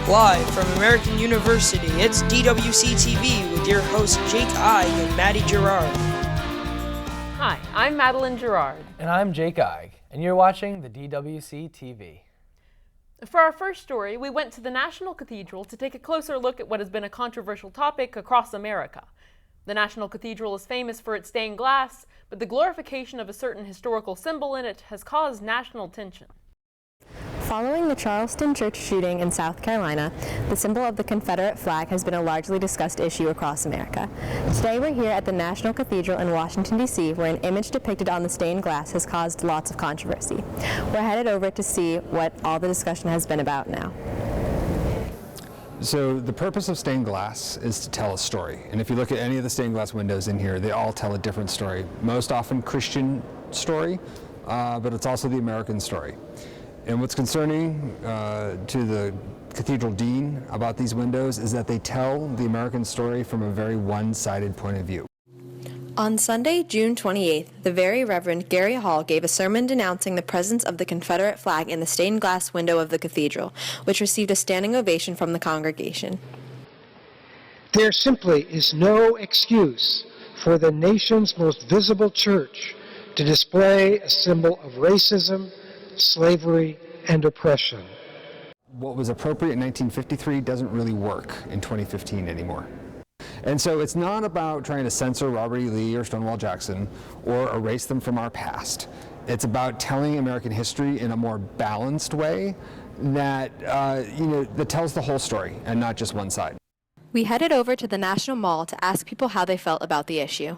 Live from American University, it's DWC TV with your hosts Jake Eig and Maddie Gerard. Hi, I'm Madeline Gerard. And I'm Jake Eig, and you're watching the DWC TV. For our first story, we went to the National Cathedral to take a closer look at what has been a controversial topic across America. The National Cathedral is famous for its stained glass, but the glorification of a certain historical symbol in it has caused national tension. Following the Charleston church shooting in South Carolina, the symbol of the Confederate flag has been a largely discussed issue across America. Today we're here at the National Cathedral in Washington, D.C., where an image depicted on the stained glass has caused lots of controversy. We're headed over to see what all the discussion has been about now. So the purpose of stained glass is to tell a story. And if you look at any of the stained glass windows in here, they all tell a different story. Most often Christian story, but it's also the American story. And what's concerning to the cathedral dean about these windows is that they tell the American story from a very one-sided point of view. On Sunday, June 28th, the Very Reverend Gary Hall gave a sermon denouncing the presence of the Confederate flag in the stained glass window of the cathedral, which received a standing ovation from the congregation. There simply is no excuse for the nation's most visible church to display a symbol of racism, slavery, and oppression. What was appropriate in 1953 doesn't really work in 2015 anymore. And so it's not about trying to censor Robert E. Lee or Stonewall Jackson or erase them from our past. It's about telling American history in a more balanced way that, that tells the whole story and not just one side. We headed over to the National Mall to ask people how they felt about the issue.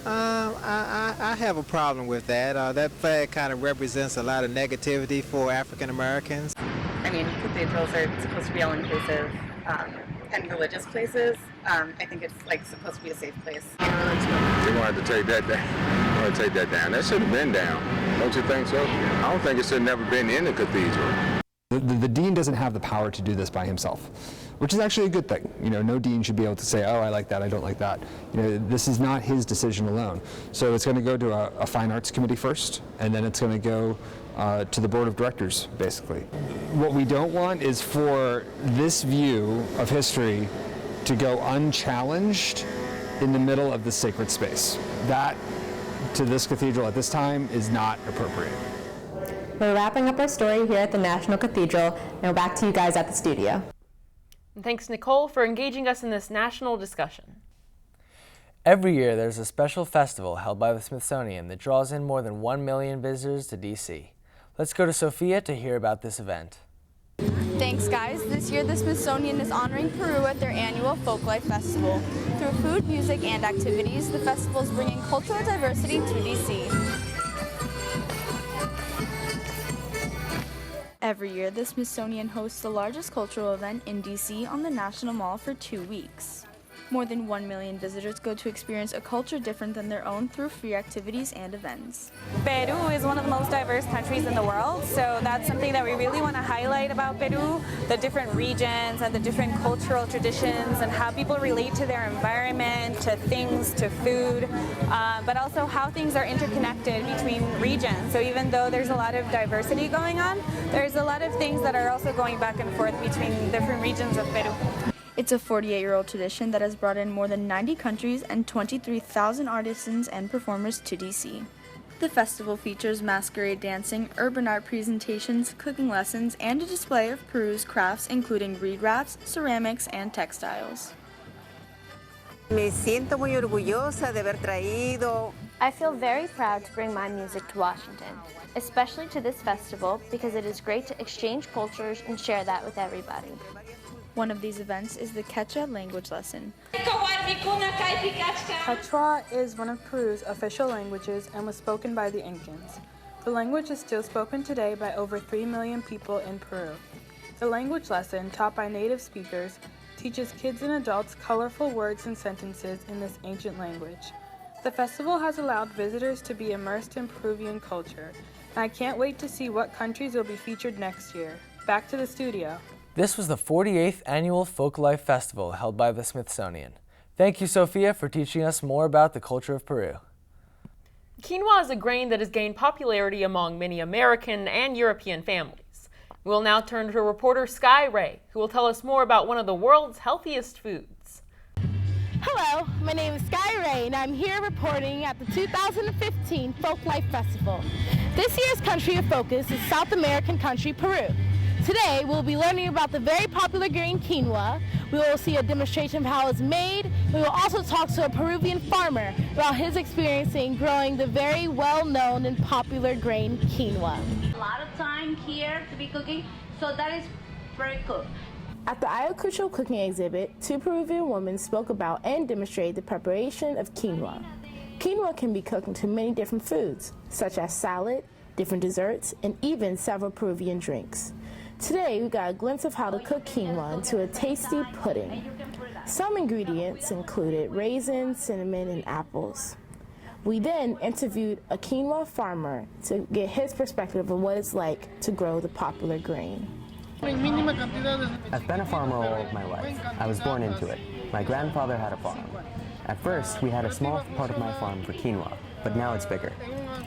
I have a problem with that. That flag kind of represents a lot of negativity for African Americans. I mean, cathedrals are supposed to be all inclusive and religious places. I think it's supposed to be a safe place. They're going to have to take that down. That should have been down. Don't you think so? I don't think it should have never been in the cathedral. The dean doesn't have the power to do this by himself, which is actually a good thing. No dean should be able to say, oh, I like that, I don't like that. This is not his decision alone. So it's going to go to a fine arts committee first, and then it's going to go to the board of directors, basically. What we don't want is for this view of history to go unchallenged in the middle of the sacred space. That, to this cathedral at this time, is not appropriate. We're wrapping up our story here at the National Cathedral. Now back to you guys at the studio. And thanks, Nicole, for engaging us in this national discussion. Every year there's a special festival held by the Smithsonian that draws in more than 1 million visitors to D.C. Let's go to Sophia to hear about this event. Thanks, guys. This year the Smithsonian is honoring Peru at their annual Folklife Festival. Through food, music, and activities, the festival is bringing cultural diversity to D.C. Every year, the Smithsonian hosts the largest cultural event in D.C. on the National Mall for 2 weeks. More than 1 million visitors go to experience a culture different than their own through free activities and events. Peru is one of the most diverse countries in the world, so that's something that we really want to highlight about Peru, the different regions and the different cultural traditions and how people relate to their environment, to things, to food, but also how things are interconnected between regions. So even though there's a lot of diversity going on, there's a lot of things that are also going back and forth between different regions of Peru. It's a 48-year-old tradition that has brought in more than 90 countries and 23,000 artisans and performers to D.C. The festival features masquerade dancing, urban art presentations, cooking lessons, and a display of Peru's crafts including reed rafts, ceramics, and textiles. Me siento muy orgullosa de haber traído. I feel very proud to bring my music to Washington, especially to this festival because it is great to exchange cultures and share that with everybody. One of these events is the Quechua language lesson. Quechua is one of Peru's official languages and was spoken by the Incans. The language is still spoken today by over 3 million people in Peru. The language lesson, taught by native speakers, teaches kids and adults colorful words and sentences in this ancient language. The festival has allowed visitors to be immersed in Peruvian culture, and I can't wait to see what countries will be featured next year. Back to the studio. This was the 48th Annual Folklife Festival held by the Smithsonian. Thank you, Sophia, for teaching us more about the culture of Peru. Quinoa is a grain that has gained popularity among many American and European families. We'll now turn to reporter Sky Ray, who will tell us more about one of the world's healthiest foods. Hello, my name is Sky Ray, and I'm here reporting at the 2015 Folklife Festival. This year's country of focus is South American country Peru. Today, we'll be learning about the very popular grain quinoa. We will see a demonstration of how it's made. We will also talk to a Peruvian farmer about his experience in growing the very well-known and popular grain quinoa. A lot of time here to be cooking, so that is very cool. At the Ayacucho cooking exhibit, 2 Peruvian women spoke about and demonstrated the preparation of quinoa. Quinoa can be cooked into many different foods, such as salad, different desserts, and even several Peruvian drinks. Today, we got a glimpse of how to cook quinoa into a tasty pudding. Some ingredients included raisins, cinnamon, and apples. We then interviewed a quinoa farmer to get his perspective on what it's like to grow the popular grain. I've been a farmer all of my life. I was born into it. My grandfather had a farm. At first, we had a small part of my farm for quinoa, but now it's bigger.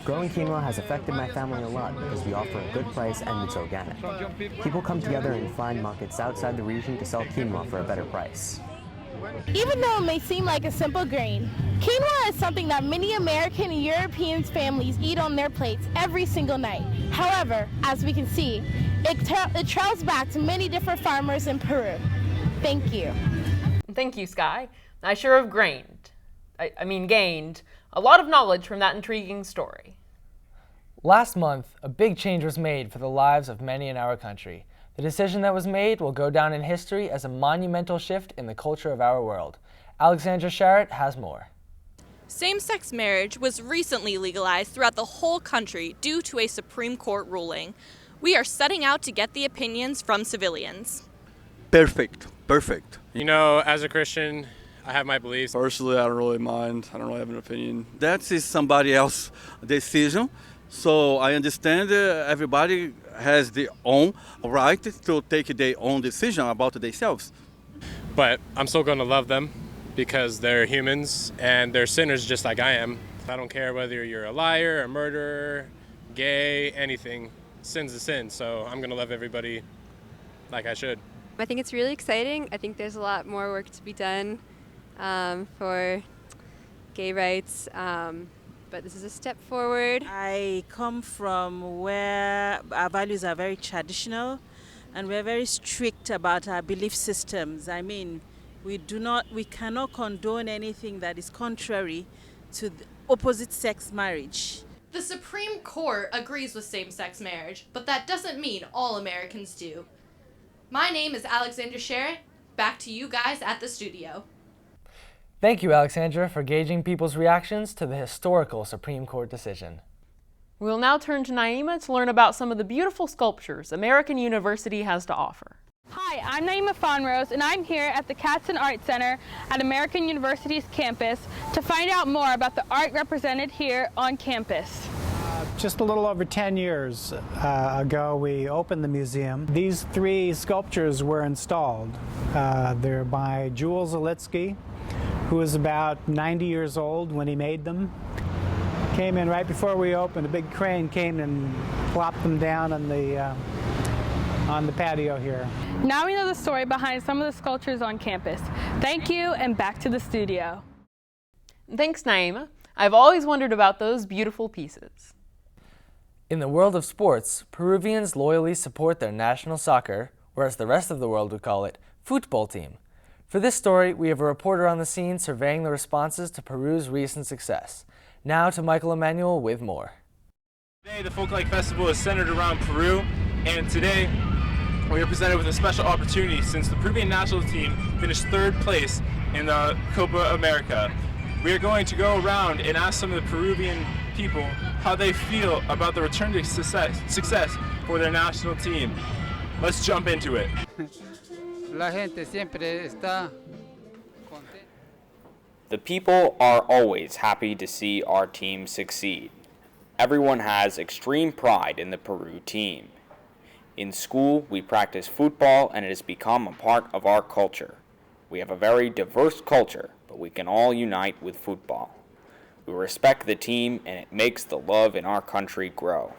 Growing quinoa has affected my family a lot because we offer a good price and it's organic. People come together and find markets outside the region to sell quinoa for a better price. Even though it may seem like a simple grain, quinoa is something that many American and European families eat on their plates every single night. However, as we can see, it trails back to many different farmers in Peru. Thank you. Thank you, Sky. I sure have gained a lot of knowledge from that intriguing story. Last month, a big change was made for the lives of many in our country. The decision that was made will go down in history as a monumental shift in the culture of our world. Alexandra Sharrett has more. Same-sex marriage was recently legalized throughout the whole country due to a Supreme Court ruling. We are setting out to get the opinions from civilians. Perfect. You know, as a Christian, I have my beliefs. Personally, I don't really mind. I don't really have an opinion. That is somebody else's decision. So I understand everybody has their own right to take their own decision about themselves. But I'm still going to love them because they're humans and they're sinners just like I am. I don't care whether you're a liar, a murderer, gay, anything. Sin's a sin, so I'm going to love everybody like I should. I think it's really exciting. I think there's a lot more work to be done for gay rights, but this is a step forward. I come from where our values are very traditional and we're very strict about our belief systems. I mean, we cannot condone anything that is contrary to the opposite sex marriage. The Supreme Court agrees with same-sex marriage, but that doesn't mean all Americans do. My name is Alexandra Sharrett. Back to you guys at the studio. Thank you, Alexandra, for gauging people's reactions to the historical Supreme Court decision. We'll now turn to Naima to learn about some of the beautiful sculptures American University has to offer. Hi, I'm Naima Fonrose, and I'm here at the Katzen Art Center at American University's campus to find out more about the art represented here on campus. Just a little over 10 years ago, we opened the museum. These 3 sculptures were installed. They're by Jules Zalitsky, who was about 90 years old when he made them. Came in right before we opened. A big crane came and plopped them down on the patio here. Now we know the story behind some of the sculptures on campus. Thank you, and back to the studio. Thanks, Naima. I've always wondered about those beautiful pieces. In the world of sports, Peruvians loyally support their national soccer, or as the rest of the world would call it, football team. For this story, we have a reporter on the scene surveying the responses to Peru's recent success. Now to Michael Emanuel with more. Today, the Folklife Festival is centered around Peru, and today we are presented with a special opportunity since the Peruvian national team finished 3rd place in the Copa America. We are going to go around and ask some of the Peruvian people how they feel about the return to success for their national team. Let's jump into it. The people are always happy to see our team succeed. Everyone has extreme pride in the Peru team. In school, we practice football and it has become a part of our culture. We have a very diverse culture, but we can all unite with football. We respect the team and it makes the love in our country grow.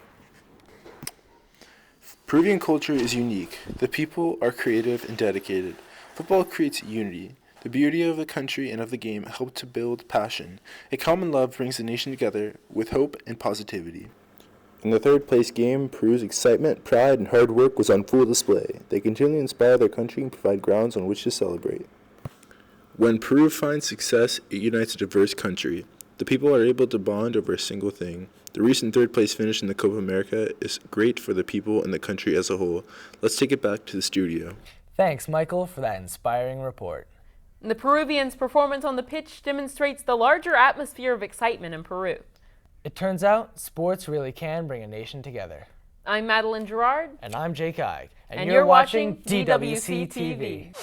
Peruvian culture is unique. The people are creative and dedicated. Football creates unity. The beauty of the country and of the game help to build passion. A common love brings the nation together with hope and positivity. In the third place game, Peru's excitement, pride, and hard work was on full display. They continually inspire their country and provide grounds on which to celebrate. When Peru finds success, it unites a diverse country. The people are able to bond over a single thing. The recent third place finish in the Copa America is great for the people and the country as a whole. Let's take it back to the studio. Thanks, Michael, for that inspiring report. The Peruvians' performance on the pitch demonstrates the larger atmosphere of excitement in Peru. It turns out, sports really can bring a nation together. I'm Madeline Gerard. And I'm Jake Eig. And you're watching DWC TV.